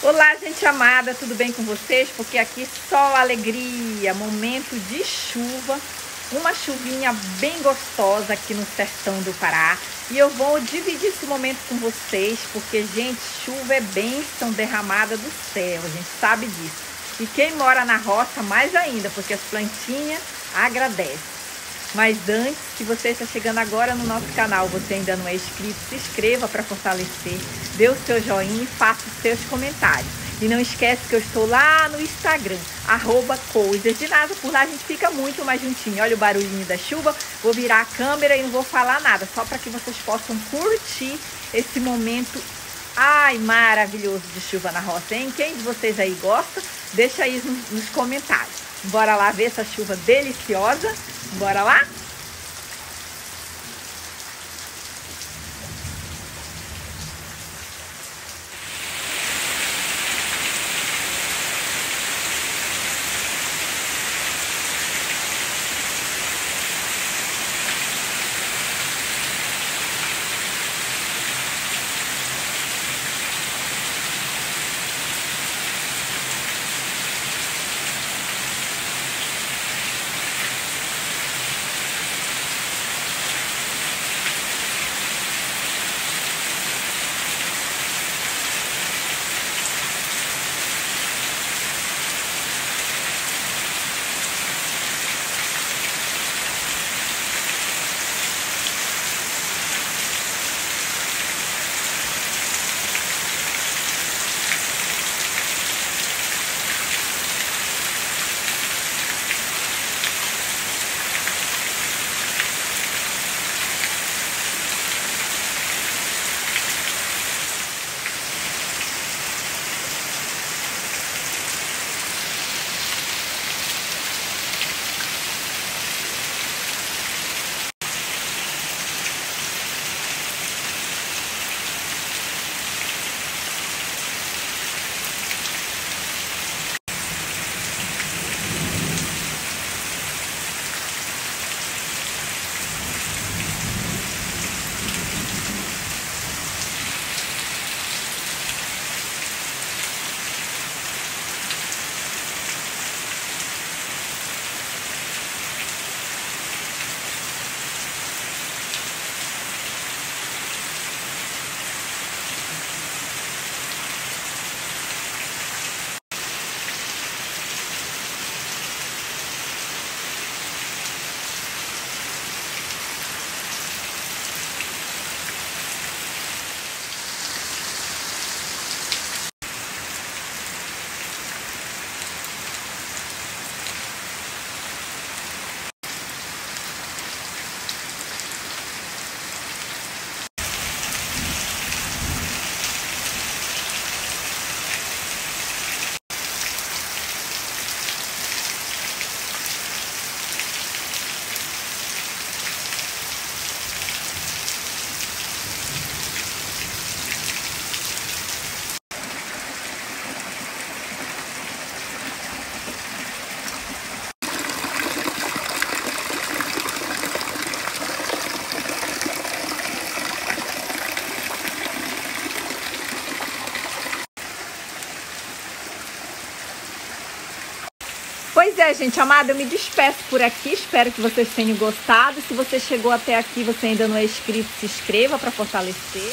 Olá, gente amada, tudo bem com vocês? Porque aqui só alegria, momento de chuva, uma chuvinha bem gostosa aqui no sertão do Pará. E eu vou dividir esse momento com vocês, porque, gente, chuva é bênção derramada do céu, a gente sabe disso. E quem mora na roça, mais ainda, porque as plantinhas agradecem. Mas antes, se você está chegando agora no nosso canal, você ainda não é inscrito, se inscreva para fortalecer, dê o seu joinha e faça os seus comentários. E não esquece que eu estou lá no Instagram, @coisasdenasa, por lá a gente fica muito mais juntinho. Olha o barulhinho da chuva, vou virar a câmera e não vou falar nada, só para que vocês possam curtir esse momento, maravilhoso de chuva na roça, hein? Quem de vocês aí gosta, deixa aí nos comentários. Bora lá ver essa chuva deliciosa? Bora lá? Pois é, gente amada, eu me despeço por aqui, espero que vocês tenham gostado. Se você chegou até aqui, você ainda não é inscrito, se inscreva para fortalecer.